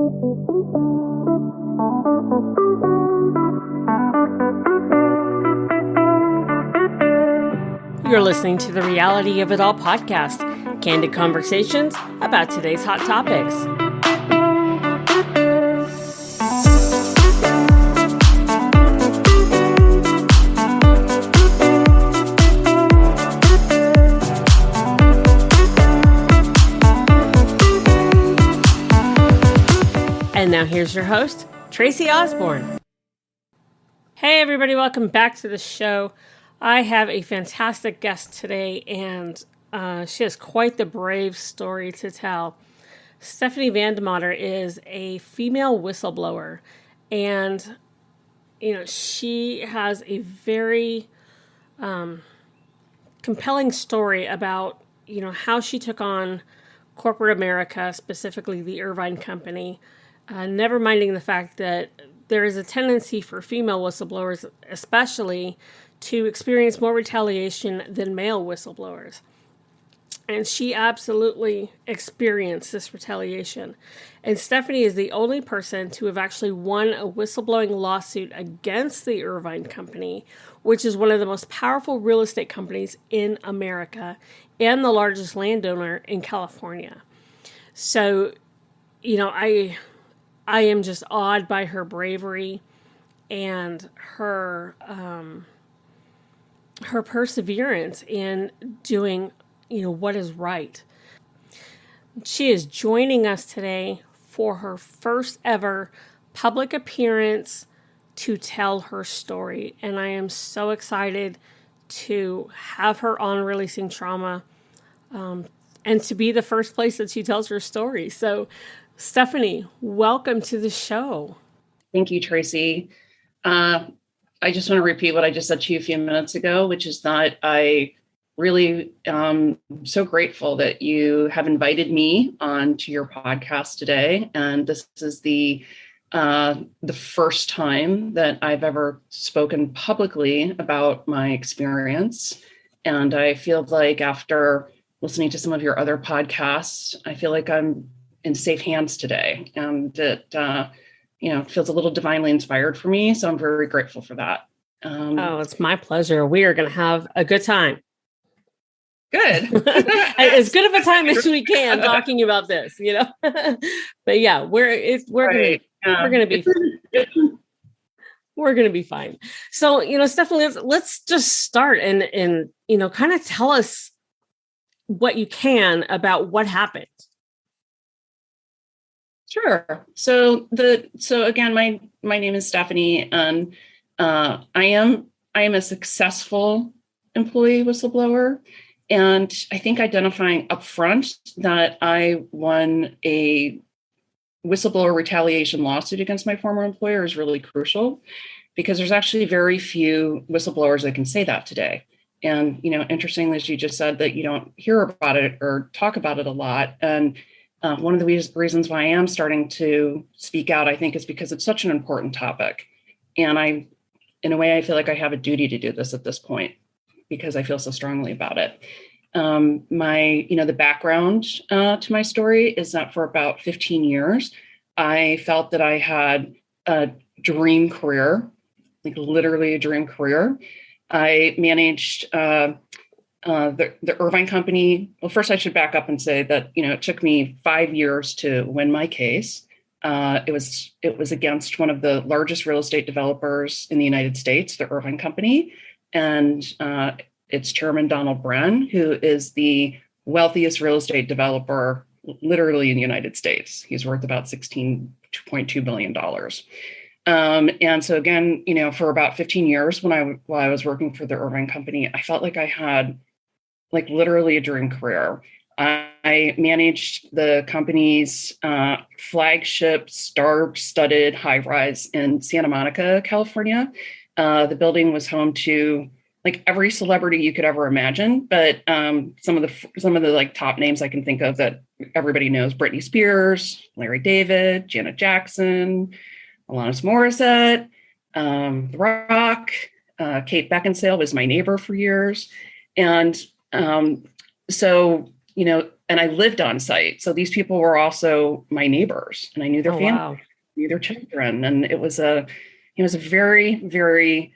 You're listening to the Reality of It All podcast, candid conversations about today's hot topics. And now here's your host, Tracy Osborne. Hey everybody, welcome back to the show. I have a fantastic guest today, and she has quite the brave story to tell. Stephanie Motter is a female whistleblower, and she has a very compelling story about how she took on corporate America, specifically the Irvine Company. Never minding the fact that there is a tendency for female whistleblowers, especially, to experience more retaliation than male whistleblowers. And she absolutely experienced this retaliation. And Stephanie is the only person to have actually won a whistleblowing lawsuit against the Irvine Company, which is one of the most powerful real estate companies in America and the largest landowner in California. So, I am just awed by her bravery and her perseverance in doing, what is right. She is joining us today for her first ever public appearance to tell her story. And I am so excited to have her on Releasing Trauma and to be the first place that she tells her story. So Stephanie, welcome to the show. Thank you, Tracy. I just want to repeat what I just said to you a few minutes ago, which is that I really am so grateful that you have invited me onto your podcast today. And this is the first time that I've ever spoken publicly about my experience. And I feel like after listening to some of your other podcasts, I feel like I'm in safe hands today. And it, feels a little divinely inspired for me. So I'm very grateful for that. It's my pleasure. We are going to have a good time. Good. As good of a time as we can talking about this, but yeah, we're going to be fine. So, Stephanie, let's just start and kind of tell us what you can about what happened. Sure. So again, my name is Stephanie, and I am a successful employee whistleblower, and I think identifying upfront that I won a whistleblower retaliation lawsuit against my former employer is really crucial, because there's actually very few whistleblowers that can say that today. And interestingly, as you just said, that you don't hear about it or talk about it a lot, and one of the reasons why I am starting to speak out, I think, is because it's such an important topic. And in a way, I feel like I have a duty to do this at this point because I feel so strongly about it. The background to my story is that for about 15 years, I felt that I had a dream career, like literally a dream career. I managed the Irvine Company. Well, first I should back up and say that, it took me 5 years to win my case. It was against one of the largest real estate developers in the United States, the Irvine Company, and its chairman, Donald Bren, who is the wealthiest real estate developer literally in the United States. He's worth about $16.2 billion. And so again, for about 15 years while I was working for the Irvine Company, I felt like I had like literally a dream career. I managed the company's flagship star-studded high-rise in Santa Monica, California. The building was home to like every celebrity you could ever imagine, but some of the like top names I can think of that everybody knows: Britney Spears, Larry David, Janet Jackson, Alanis Morissette, The Rock, Kate Beckinsale was my neighbor for years. And so, and I lived on site. So these people were also my neighbors, and I knew their family, wow. knew their children. And it was a very, very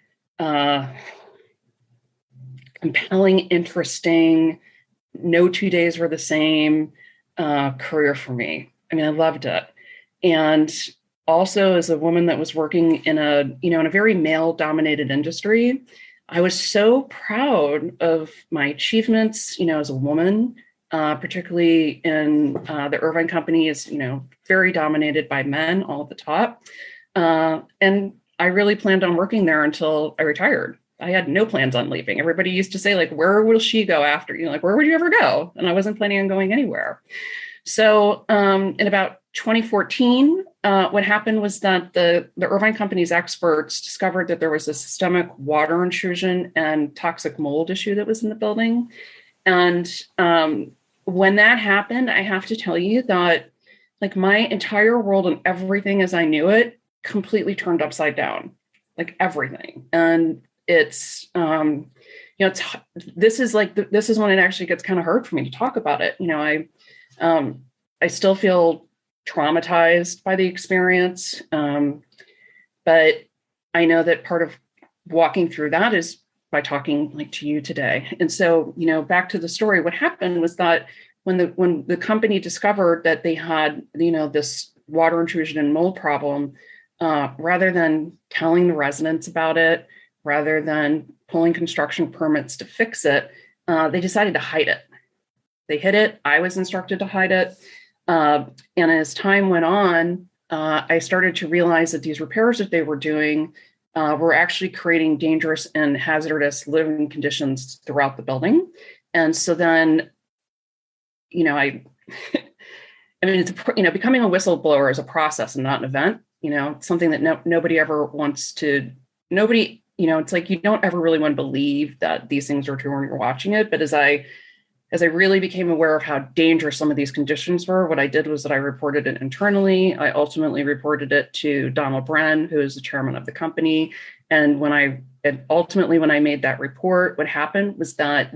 compelling, interesting, no 2 days were the same career for me. I mean, I loved it. And also as a woman that was working in a very male dominated industry, I was so proud of my achievements, as a woman, particularly in the Irvine Company is, very dominated by men all at the top. And I really planned on working there until I retired. I had no plans on leaving. Everybody used to say, like, where will she go after? Where would you ever go? And I wasn't planning on going anywhere. So in about 2014, what happened was that the Irvine Company's experts discovered that there was a systemic water intrusion and toxic mold issue that was in the building. And when that happened, I have to tell you that like my entire world and everything as I knew it completely turned upside down, like everything. And it's, this is when it actually gets kind of hard for me to talk about it. I still feel traumatized by the experience. But I know that part of walking through that is by talking like to you today. And so, back to the story, what happened was that when the company discovered that they had, this water intrusion and mold problem, rather than telling the residents about it, rather than pulling construction permits to fix it, they decided to hide it. They hid it. I was instructed to hide it. And as time went on, I started to realize that these repairs that they were doing were actually creating dangerous and hazardous living conditions throughout the building. And so then, I mean, it's, becoming a whistleblower is a process and not an event, something that nobody ever wants to, it's like, you don't ever really want to believe that these things are true when you're watching it. But as I really became aware of how dangerous some of these conditions were, what I did was that I reported it internally. I ultimately reported it to Donald Bren, who is the chairman of the company. And when I made that report, what happened was that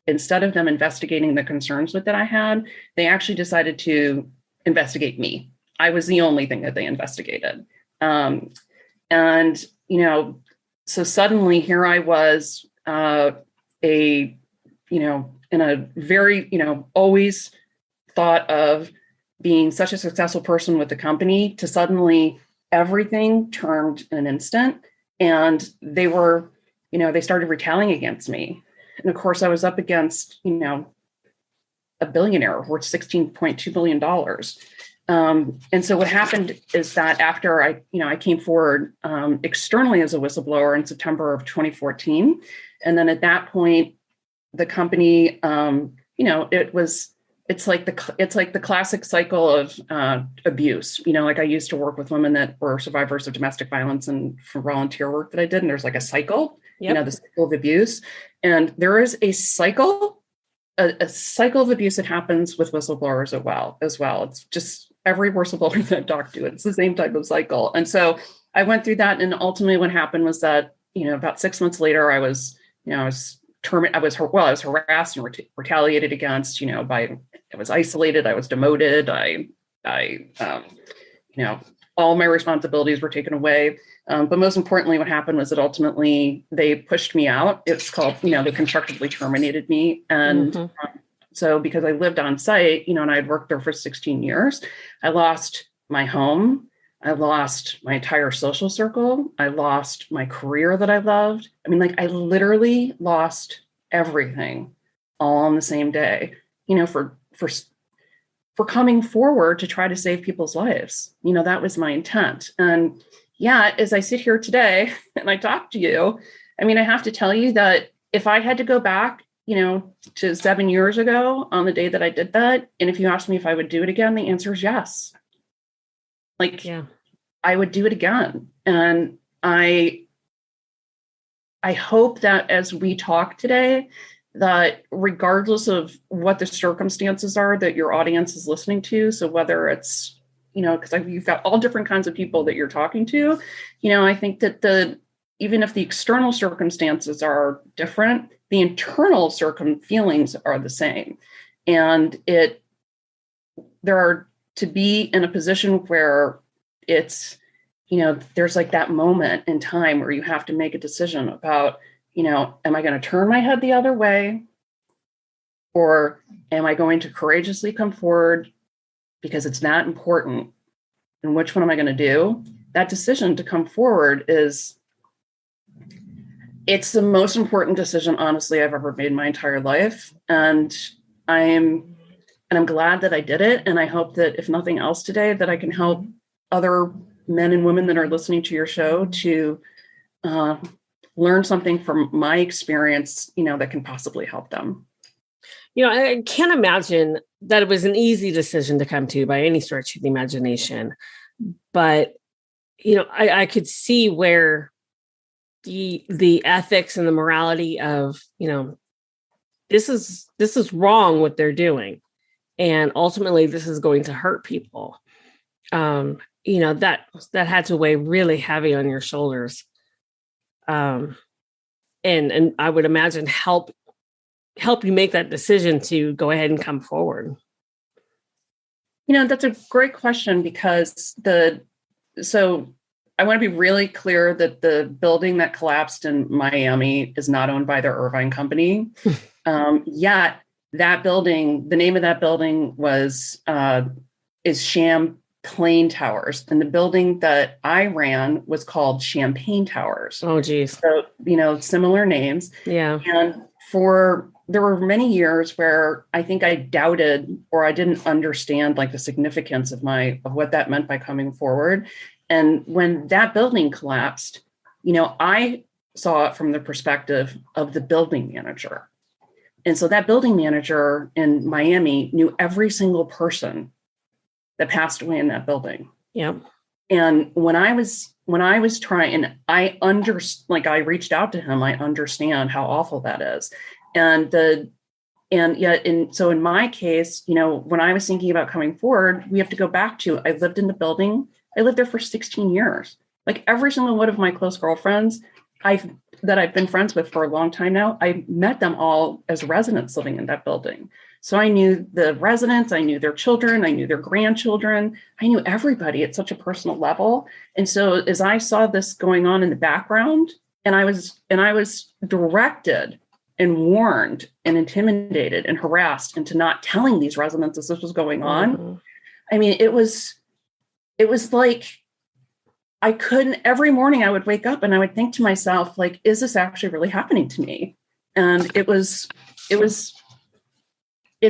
instead of them investigating the concerns that I had, they actually decided to investigate me. I was the only thing that they investigated. So suddenly here I was, in a very, always thought of being such a successful person with the company to suddenly everything turned in an instant. And they were, they started retaliating against me. And of course I was up against, a billionaire worth $16.2 billion. And so what happened is that after I came forward externally as a whistleblower in September of 2014, and then at that point, the company, it's like the classic cycle of abuse. Like I used to work with women that were survivors of domestic violence and for volunteer work that I did, and there's like a cycle, the cycle of abuse, and there is a cycle of abuse that happens with whistleblowers as well. It's just every whistleblower that I talk to, it's the same type of cycle. And so I went through that, and ultimately what happened was that about 6 months later, I was harassed and retaliated against, I was isolated, I was demoted, all my responsibilities were taken away. But most importantly, what happened was that ultimately they pushed me out. It's called, they constructively terminated me. And so because I lived on site, and I had worked there for 16 years, I lost my home. I lost my entire social circle. I lost my career that I loved. I mean, I literally lost everything all on the same day, for coming forward to try to save people's lives. That was my intent. And yeah, as I sit here today and I talk to you, I mean, I have to tell you that if I had to go back, to 7 years ago on the day that I did that, and if you asked me if I would do it again, the answer is yes. I would do it again. And I hope that as we talk today, that regardless of what the circumstances are that your audience is listening to, so whether it's, because you've got all different kinds of people that you're talking to, I think that even if the external circumstances are different, the internal feelings are the same. And there are to be in a position where it's, there's like that moment in time where you have to make a decision about, am I going to turn my head the other way? Or am I going to courageously come forward because it's that important? And which one am I going to do? That decision to come forward it's the most important decision, honestly, I've ever made in my entire life. And I'm glad that I did it. And I hope that if nothing else today, that I can help other men and women that are listening to your show to learn something from my experience, that can possibly help them. I can't imagine that it was an easy decision to come to by any stretch of the imagination. But, I could see where the ethics and the morality of, this is wrong what they're doing. And ultimately, this is going to hurt people. That had to weigh really heavy on your shoulders. And I would imagine help you make that decision to go ahead and come forward. That's a great question because so I want to be really clear that the building that collapsed in Miami is not owned by the Irvine Company. Yet that building, the name of that building is Champlain Towers. And the building that I ran was called Champagne Towers. Oh, geez. So, similar names. Yeah. And there were many years where I think I doubted or I didn't understand like the significance of what that meant by coming forward. And when that building collapsed, I saw it from the perspective of the building manager. And so that building manager in Miami knew every single person that passed away in that building. Yeah. And when I was trying, and I reached out to him, I understand how awful that is. So in my case, when I was thinking about coming forward, we have to go back to, I lived in the building. I lived there for 16 years. Like every single one of my close girlfriends that I've been friends with for a long time now, I met them all as residents living in that building. So I knew the residents, I knew their children, I knew their grandchildren, I knew everybody at such a personal level. And so as I saw this going on in the background, and I was directed and warned and intimidated and harassed into not telling these residents as this was going on. Mm-hmm. I mean, it was like I couldn't, every morning I would wake up and I would think to myself, like, is this actually really happening to me? And it's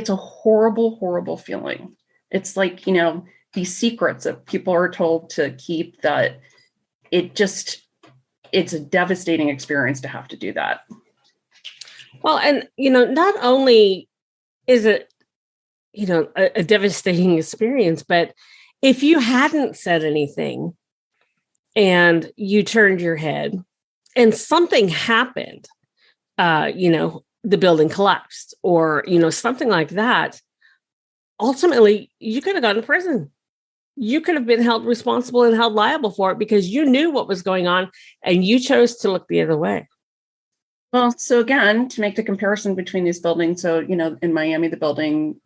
a horrible, horrible feeling. It's like, these secrets that people are told to keep, that it's a devastating experience to have to do that. Well, and, not only is it, a devastating experience, but if you hadn't said anything and you turned your head and something happened, the building collapsed or, something like that, ultimately you could have gone to prison. You could have been held responsible and held liable for it because you knew what was going on and you chose to look the other way. Well, so again, to make the comparison between these buildings, so, in Miami, the building,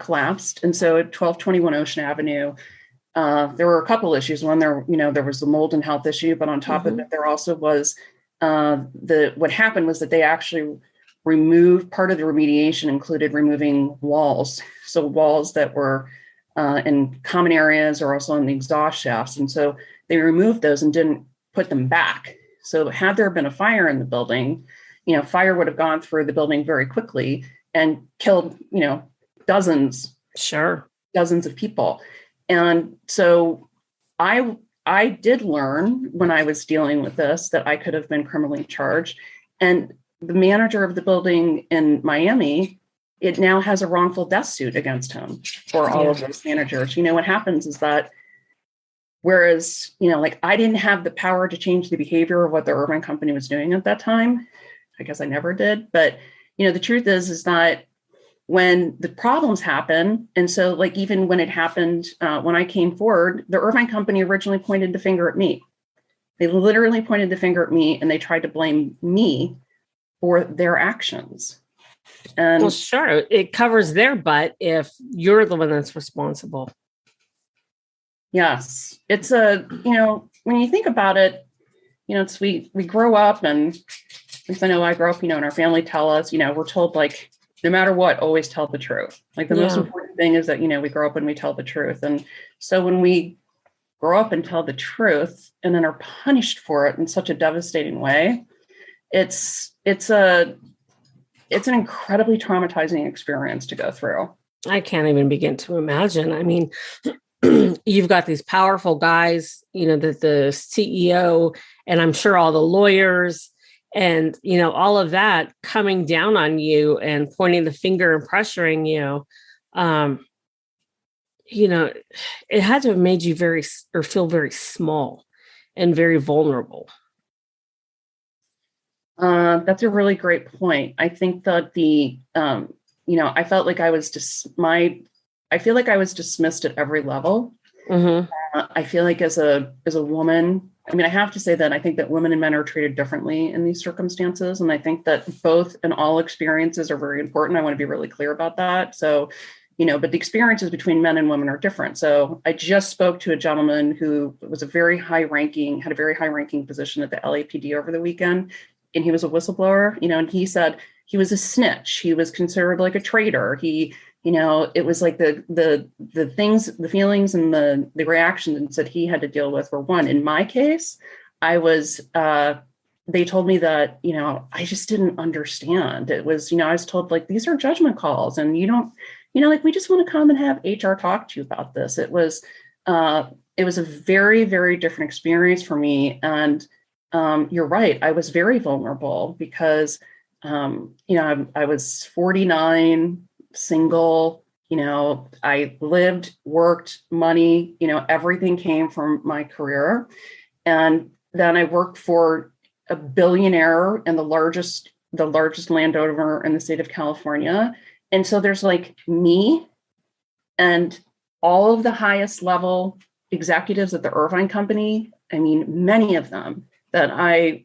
collapsed. And so at 1221 Ocean Avenue, there were a couple issues. One, there was the mold and health issue, but on top of it, there also was what happened was that they actually removed, part of the remediation included removing walls. So walls that were in common areas or also in the exhaust shafts. And so they removed those and didn't put them back. So had there been a fire in the building, fire would have gone through the building very quickly and killed, dozens of people. And so I did learn when I was dealing with this that I could have been criminally charged. And the manager of the building in Miami, it now has a wrongful death suit against him for all of those managers. What happens is that whereas, I didn't have the power to change the behavior of what the Irvine Company was doing at that time. I guess I never did. But, the truth is that when the problems happen, and so even when it happened, when I came forward, the Irvine Company originally pointed the finger at me. They literally pointed the finger at me and they tried to blame me for their actions. Well, And sure. It covers their butt if you're the one that's responsible. yes, it's when you think about it, it's we grow up, and at least I know I grew up, and our family tell us, we're told, like, no matter what, always tell the truth. Like, the most important thing is that, we grow up and we tell the truth. And so when we grow up and tell the truth and then are punished for it in such a devastating way, it's an incredibly traumatizing experience to go through. I can't even begin to imagine. I mean, you've got these powerful guys, the CEO, and I'm sure all the lawyers and, all of that coming down on you and pointing the finger and pressuring you. It had to have made you feel very small and very vulnerable. That's a really great point. I think that I felt like I feel like I was dismissed at every level. Mm-hmm. I feel like as a woman, I mean, I have to say that I think that women and men are treated differently in these circumstances. And I think that both and all experiences are very important. I want to be really clear about that. So, but the experiences between men and women are different. So I just spoke to a gentleman who was had a very high ranking position at the LAPD over the weekend. And he was a whistleblower, and he said he was a snitch. He was considered like a traitor. It was like the things, the feelings and the reactions that he had to deal with were one. In my case, they told me that, I just didn't understand. It was, I was told, like, these are judgment calls and you don't, like, we just want to come and have HR talk to you about this. It was a very, very different experience for me. And you're right. I was very vulnerable because, I was 49, single, I lived, worked, money, everything came from my career. And then I worked for a billionaire and the largest landowner in the state of California. And so there's like me and all of the highest level executives at the Irvine Company. I mean, many of them that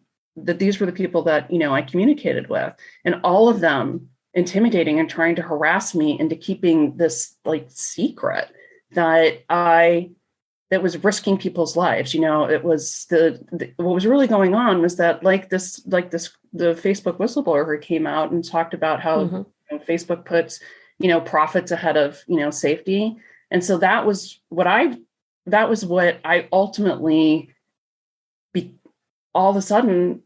these were the people that, I communicated with, and all of them intimidating and trying to harass me into keeping this like secret that was risking people's lives. It was what was really going on was that the Facebook whistleblower who came out and talked about how Facebook puts, profits ahead of, safety. And so that was what I ultimately all of a sudden,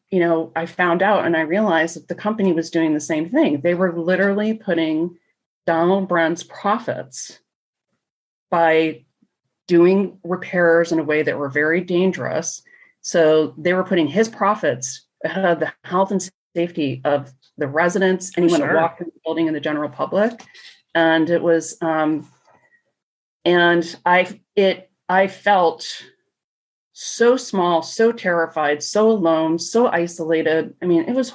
I found out and I realized that the company was doing the same thing. They were literally putting Donald Brent's profits by doing repairs in a way that were very dangerous. So they were putting his profits ahead of the health and safety of the residents, anyone that walked in the building, and the general public. And it was, and I felt so small, so terrified, so alone, so isolated. I mean, it was,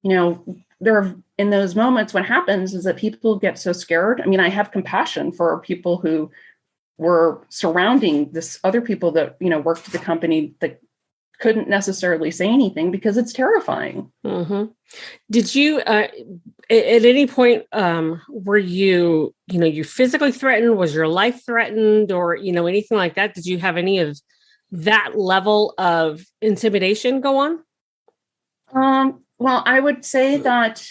there are, in those moments, what happens is that people get so scared. I mean, I have compassion for people who were surrounding this other people that, worked at the company that couldn't necessarily say anything because it's terrifying. Mm-hmm. Did you, at any point, were you physically threatened? Was your life threatened or, anything like that? Did you have any of that level of intimidation go on? Well, I would say that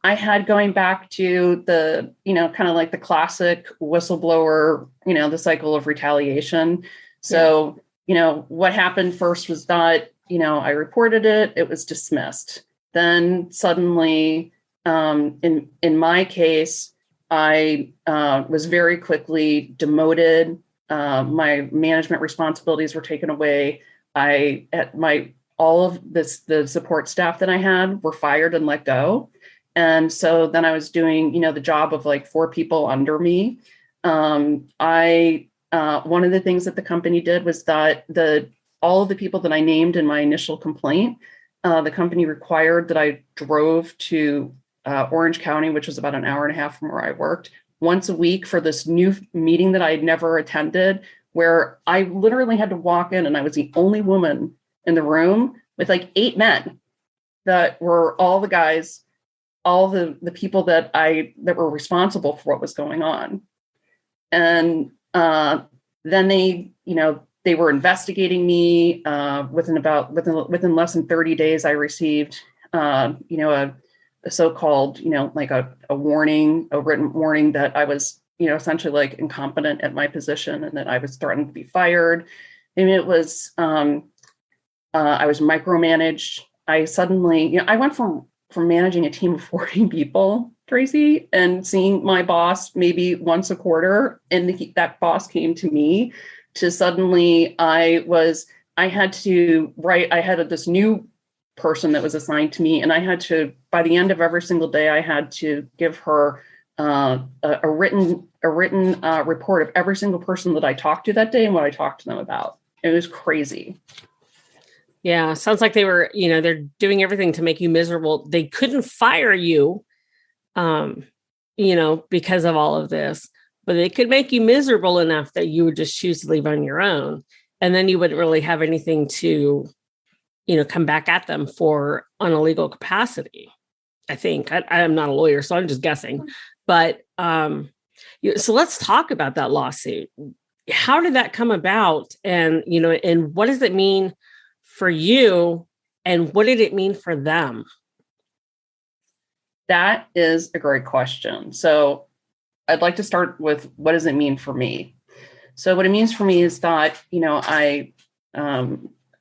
I had, going back to the, kind of like the classic whistleblower, the cycle of retaliation. So, what happened first was that, I reported it, it was dismissed. Then suddenly, in my case, I was very quickly demoted. My management responsibilities were taken away. All of the support staff that I had were fired and let go. And so then I was doing, the job of like 4 people under me. One of the things that the company did was that all of the people that I named in my initial complaint, the company required that I drove to Orange County, which was about an hour and a half from where I worked, once a week for this new meeting that I had never attended, where I literally had to walk in and I was the only woman in the room with like 8 men. that were all the guys, all the people that were responsible for what was going on. And then they were investigating me. Within less than 30 days, I received a so-called like a warning, a written warning that I was essentially like incompetent at my position and that I was threatened to be fired. And it was I was micromanaged. I suddenly I went from managing a team of 40 people, Tracy, and seeing my boss maybe once a quarter, and that boss came to me, to suddenly I had this new person that was assigned to me, and I had to, by the end of every single day, I had to give her a written report of every single person that I talked to that day and what I talked to them about. It was crazy. Yeah, sounds like they were, they're doing everything to make you miserable. They couldn't fire you, because of all of this, but they could make you miserable enough that you would just choose to leave on your own. And then you wouldn't really have anything to, come back at them for on a legal capacity. I think I'm not a lawyer, so I'm just guessing. But so let's talk about that lawsuit. How did that come about? And, and what does it mean for you? And what did it mean for them? That is a great question. So I'd like to start with, what does it mean for me? So what it means for me is that,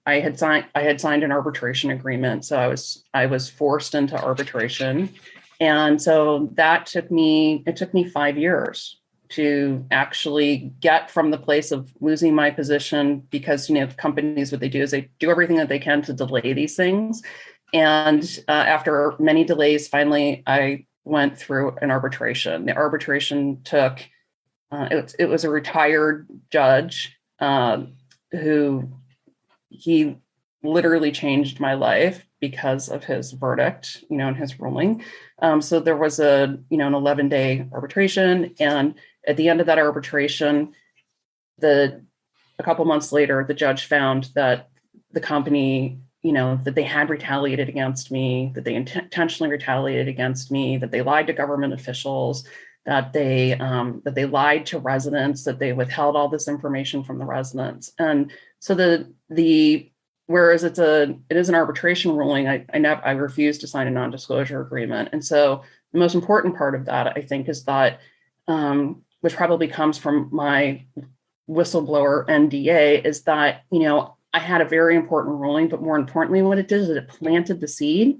I had signed an arbitration agreement. So I was forced into arbitration. And so it took me 5 years to actually get from the place of losing my position, because, companies, what they do is they do everything that they can to delay these things. And after many delays, finally, I went through an arbitration. The arbitration took, it was a retired judge who he literally changed my life because of his verdict, and his ruling. So there was an 11-day arbitration. And at the end of that arbitration, a couple months later, the judge found that the company, that they had retaliated against me, that they intentionally retaliated against me, that they lied to government officials, that they lied to residents, that they withheld all this information from the residents. And so whereas it is an arbitration ruling, I refused to sign a non-disclosure agreement. And so the most important part of that, I think, is that, which probably comes from my whistleblower NDA, is that, I had a very important ruling, but more importantly, what it did is it planted the seed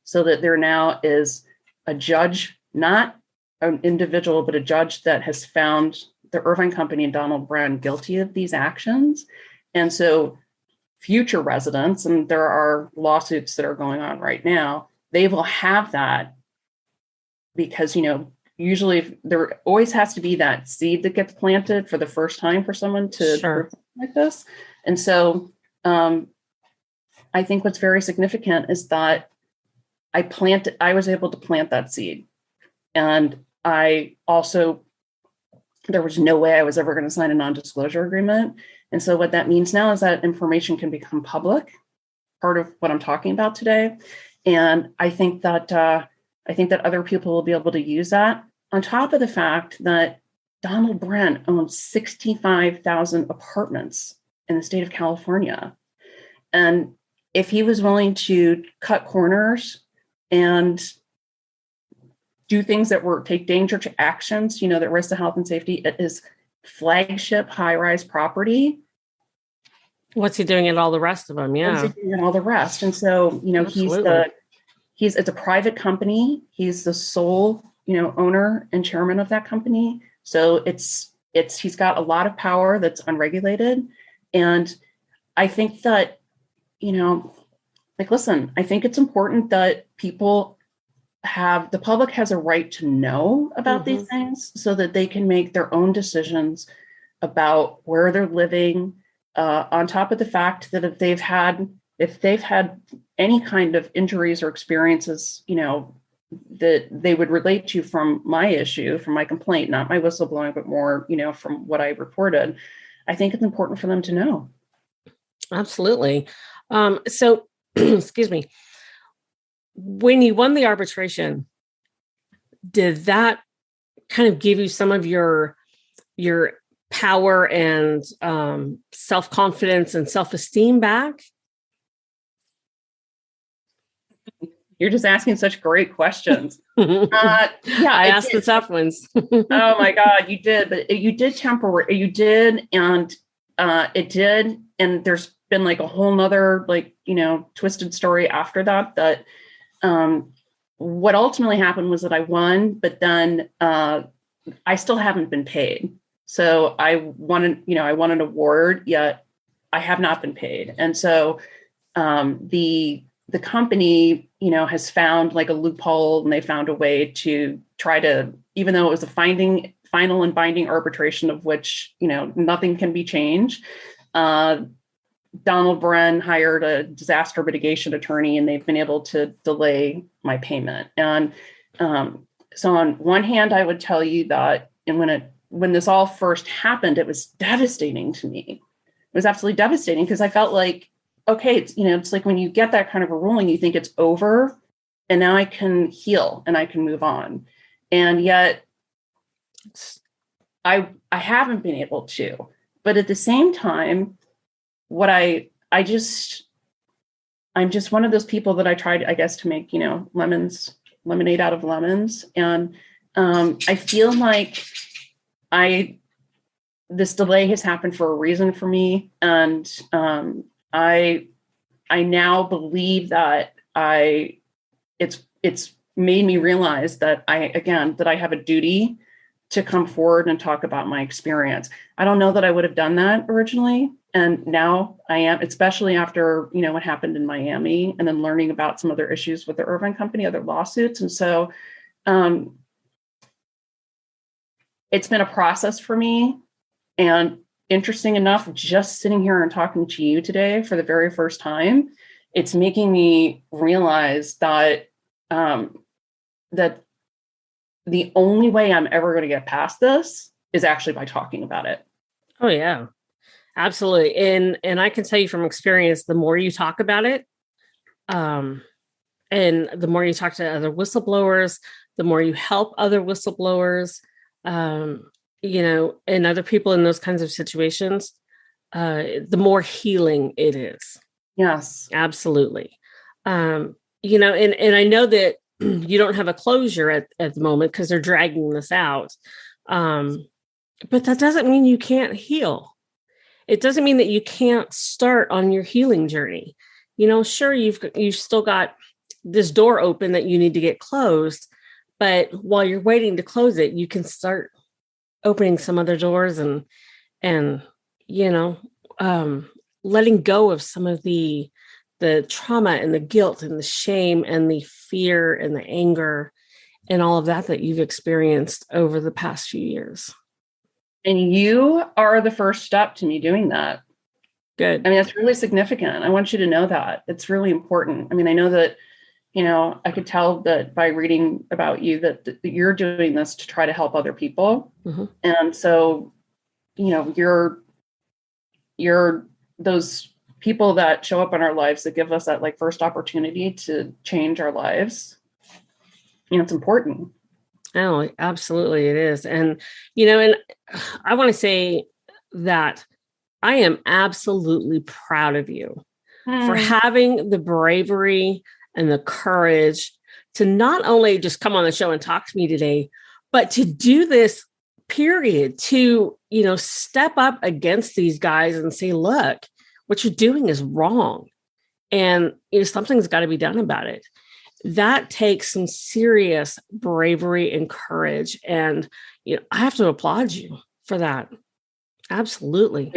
so that there now is a judge, not an individual, but a judge that has found the Irvine Company and Donald Brown guilty of these actions. And so future residents, and there are lawsuits that are going on right now, they will have that because, usually there always has to be that seed that gets planted for the first time for someone to Sure. like this. And so I think what's very significant is that I was able to plant that seed. And there was no way I was ever going to sign a non-disclosure agreement. And so what that means now is that information can become public, part of what I'm talking about today. And I think that other people will be able to use that, on top of the fact that Donald Brent owns 65,000 apartments in the state of California. And if he was willing to cut corners and do things that take dangerous actions, that risk to health and safety at his flagship high-rise property. What's he doing at all the rest of them? Yeah. What's he doing at all the rest? And so, it's a private company. He's the sole, owner and chairman of that company. So he's got a lot of power that's unregulated. And I think that, listen, I think it's important that the public has a right to know about these things so that they can make their own decisions about where they're living, on top of the fact that if they've had any kind of injuries or experiences, that they would relate to from my complaint, not my whistleblowing, but more, from what I reported, I think it's important for them to know. Absolutely. So, excuse me. when you won the arbitration, did that kind of give you some of your power and self-confidence and self-esteem back? You're just asking such great questions. I asked the tough ones. Oh my God, you did, but you did temporary. You did, and it did, and there's been like a whole nother twisted story after that. That what ultimately happened was that I won, but then I still haven't been paid. So I won an award, yet I have not been paid, and so the company, has found like a loophole, and they found a way to try to, even though it was a final and binding arbitration of which, nothing can be changed. Donald Bren hired a disaster mitigation attorney, and they've been able to delay my payment. And so on one hand, I would tell you that, and when this all first happened, it was devastating to me. It was absolutely devastating because I felt like, okay, it's like when you get that kind of a ruling, you think it's over, and now I can heal and I can move on. And yet I haven't been able to. But at the same time, I'm just one of those people that I tried, I guess, to make, lemonade out of lemons. And I feel like this delay has happened for a reason for me. And I now believe that it's made me realize that I have a duty to come forward and talk about my experience. I don't know that I would have done that originally. And now I am, especially after, what happened in Miami, and then learning about some other issues with the Irvine Company, other lawsuits. And so it's been a process for me. And interesting enough, just sitting here and talking to you today for the very first time, it's making me realize that that the only way I'm ever going to get past this is actually by talking about it. Oh yeah, absolutely. And I can tell you from experience, the more you talk about it, and the more you talk to other whistleblowers, the more you help other whistleblowers, and other people in those kinds of situations, the more healing it is. Yes, absolutely. And I know that you don't have a closure at the moment because they're dragging this out. But that doesn't mean you can't heal. It doesn't mean that you can't start on your healing journey. Sure, you've still got this door open that you need to get closed, but while you're waiting to close it, you can start opening some other doors and letting go of some of the trauma and the guilt and the shame and the fear and the anger and all of that you've experienced over the past few years. And you are the first step to me doing that. Good. I mean, that's really significant. I want you to know that. It's really important. I mean, I know that, I could tell that by reading about you that you're doing this to try to help other people. Mm-hmm. And so, you're those people that show up in our lives that give us that like first opportunity to change our lives. It's important. Oh, absolutely. It is. And, and I want to say that I am absolutely proud of you for having the bravery and the courage to not only just come on the show and talk to me today, but to do this period, to, step up against these guys and say, look, what you're doing is wrong. And something's got to be done about it. That takes some serious bravery and courage. And, I have to applaud you for that. Absolutely.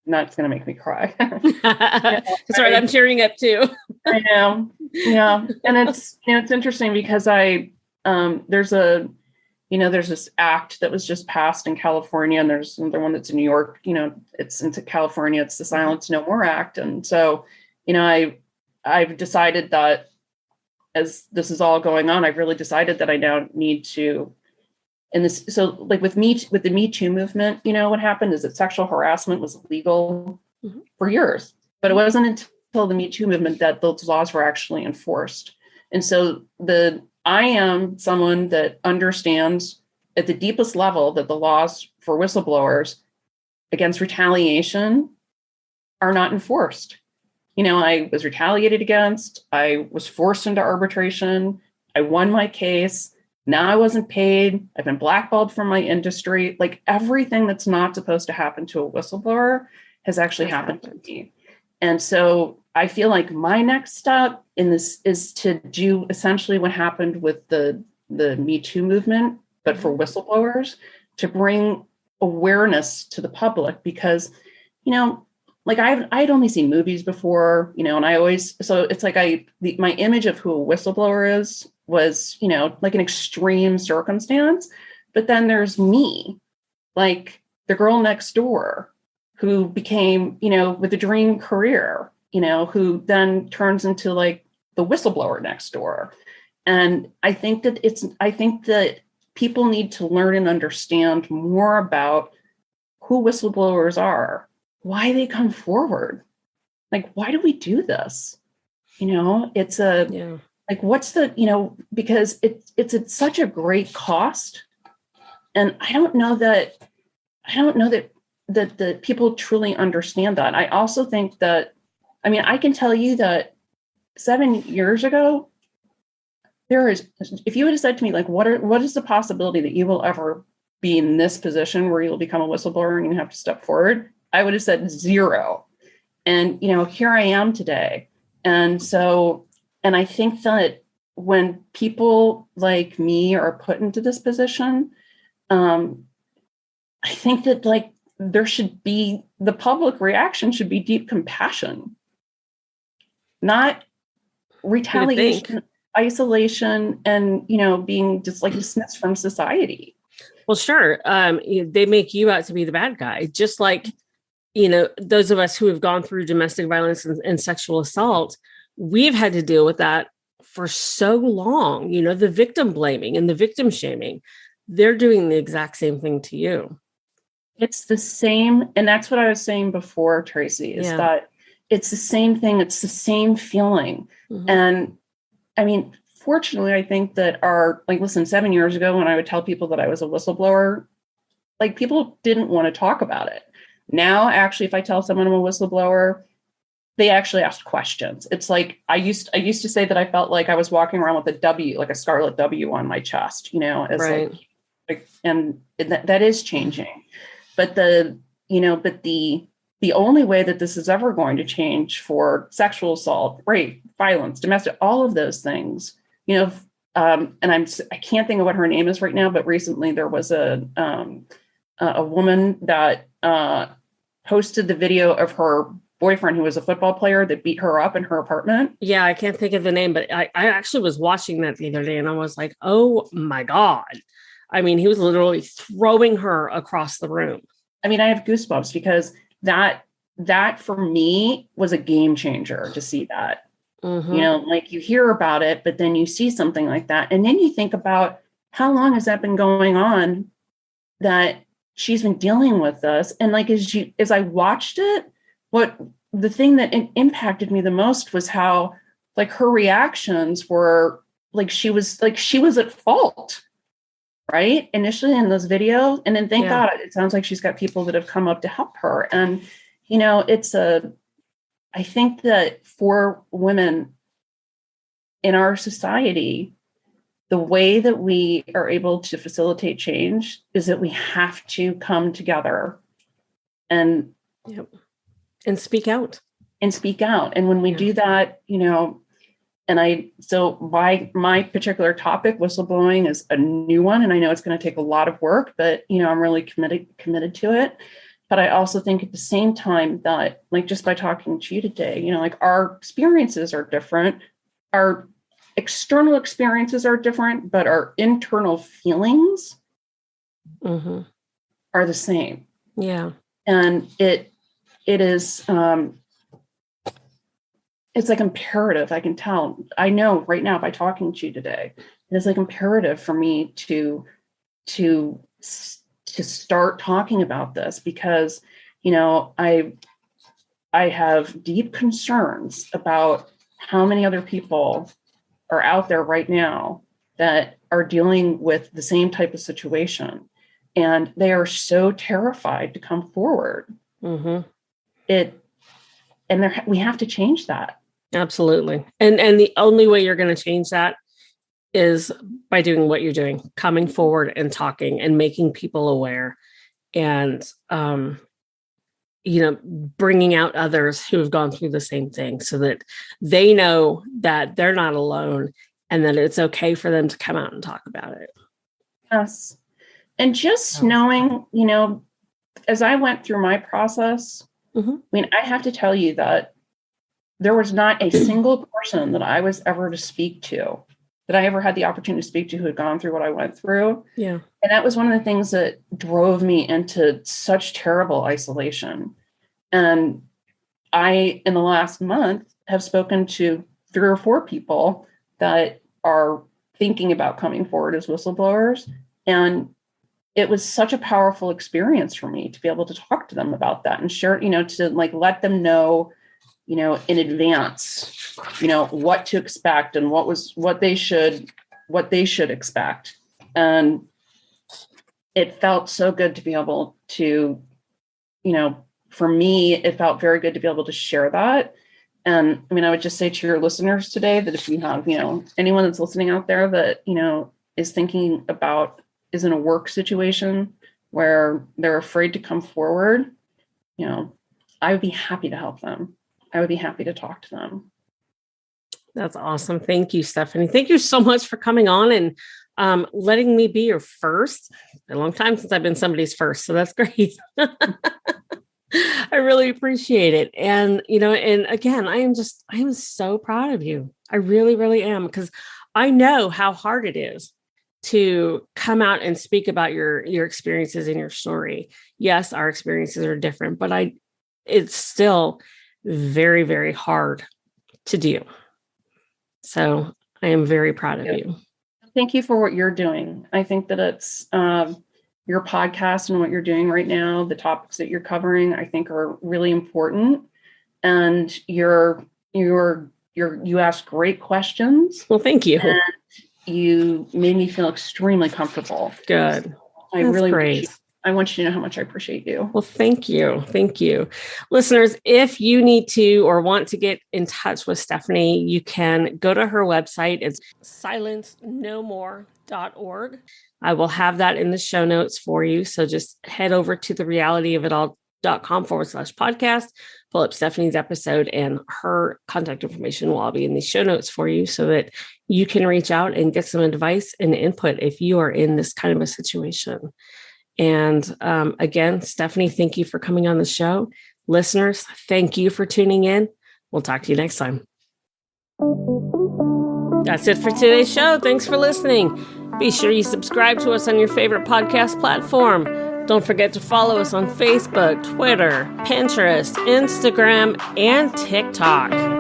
That's going to make me cry. That's right. I'm tearing up too. I know. Yeah. And it's, it's interesting because there's this act that was just passed in California, and there's another one that's in New York, it's into California. It's the Silence No More Act. And so, I've decided that as this is all going on, I've really decided that I now need to, so like with the Me Too movement, what happened is that sexual harassment was illegal for years, but it wasn't until the Me Too movement that those laws were actually enforced. And so I am someone that understands at the deepest level that the laws for whistleblowers against retaliation are not enforced. I was retaliated against. I was forced into arbitration. I won my case. Now I wasn't paid. I've been blackballed from my industry. Like everything that's not supposed to happen to a whistleblower has actually happened to me. And so I feel like my next step in this is to do essentially what happened with the Me Too movement, but for whistleblowers, to bring awareness to the public, because, like I'd only seen movies before, and I always, so it's like my image of who a whistleblower was, like an extreme circumstance. But then there's me, like the girl next door who became, with a dream career, who then turns into like the whistleblower next door. And I think that people need to learn and understand more about who whistleblowers are, why they come forward. Like, why do we do this? It's like, what's the, because it's at such a great cost. And I don't know that the people truly understand that. I also think that, I can tell you that 7 years ago, if you would have said to me, like, what is the possibility that you will ever be in this position where you'll become a whistleblower and you have to step forward, I would have said 0. And, here I am today. And so, and I think that when people like me are put into this position, I think that like the public reaction should be deep compassion, not retaliation, isolation, and, being just like dismissed from society. Well, sure. They make you out to be the bad guy, just like, those of us who have gone through domestic violence and sexual assault, we've had to deal with that for so long. The victim blaming and the victim shaming, they're doing the exact same thing to you. It's the same. And that's what I was saying before, Tracy, is that it's the same thing. It's the same feeling. Mm-hmm. And fortunately, I think that listen, 7 years ago, when I would tell people that I was a whistleblower, like people didn't want to talk about it. Now, actually, if I tell someone I'm a whistleblower, they actually ask questions. It's like, I used to say that I felt like I was walking around with a W, like a scarlet W on my chest, as right. like, and that is changing. But the only way that this is ever going to change for sexual assault, rape, violence, domestic, all of those things, and I can't think of what her name is right now, but recently there was a woman that posted the video of her boyfriend, who was a football player, that beat her up in her apartment. Yeah, I can't think of the name, but I actually was watching that the other day and I was like, oh my God. He was literally throwing her across the room. I have goosebumps because that for me was a game changer to see that. Mm-hmm. Like you hear about it, but then you see something like that. And then you think about how long has that been going on, that she's been dealing with this. And like, as I watched it, the thing that impacted me the most was how like her reactions were like, she was at fault, right? Initially in those videos. And then thank God, it sounds like she's got people that have come up to help her. And, I think that for women in our society, the way that we are able to facilitate change is that we have to come together and speak out. And when we do that, so my particular topic, whistleblowing, is a new one. And I know it's going to take a lot of work, but, I'm really committed to it. But I also think at the same time that, like, just by talking to you today, like our experiences are different. Our external experiences are different, but our internal feelings are the same. Yeah. And it is, it's like imperative. I can tell, I know right now by talking to you today, it is like imperative for me to start talking about this, because, I have deep concerns about how many other people are out there right now that are dealing with the same type of situation, and they are so terrified to come forward. Mm-hmm. We have to change that. Absolutely. And the only way you're going to change that is by doing what you're doing, coming forward and talking and making people aware, and, bringing out others who have gone through the same thing so that they know that they're not alone and that it's okay for them to come out and talk about it. Yes. And just knowing, as I went through my process, I have to tell you that there was not a single person that I was ever to speak to, that I ever had the opportunity to speak to, who had gone through what I went through. Yeah. And that was one of the things that drove me into such terrible isolation. And I, in the last month, have spoken to 3 or 4 people that are thinking about coming forward as whistleblowers. And it was such a powerful experience for me to be able to talk to them about that and share, to let them know, in advance, what to expect and what they should expect. And it felt so good to be able to, for me, it felt very good to be able to share that. And I would just say to your listeners today that if you have, anyone that's listening out there that, is thinking about, is in a work situation where they're afraid to come forward, I would be happy to help them. I would be happy to talk to them. That's awesome. Thank you, Stephanie. Thank you so much for coming on and letting me be your first. It's been a long time since I've been somebody's first, so that's great. I really appreciate it. And, and again, I am so proud of you. I really, really am, because I know how hard it is to come out and speak about your experiences and your story. Yes, our experiences are different, but it's still very, very hard to do. So I am very proud of you. Thank you for what you're doing. I think that it's your podcast and what you're doing right now, the topics that you're covering, I think are really important. And you ask great questions. Well, thank you. And you made me feel extremely comfortable. Good. That's great. I want you to know how much I appreciate you. Well, thank you. Thank you. Listeners, if you need to or want to get in touch with Stephanie, you can go to her website. It's silencenomore.org. I will have that in the show notes for you. So just head over to therealityofitall.com/podcast, pull up Stephanie's episode, and her contact information will all be in the show notes for you so that you can reach out and get some advice and input if you are in this kind of a situation. And again, Stephanie, thank you for coming on the show. Listeners, thank you for tuning in. We'll talk to you next time. That's it for today's show. Thanks for listening. Be sure you subscribe to us on your favorite podcast platform. Don't forget to follow us on Facebook, Twitter, Pinterest, Instagram, and TikTok.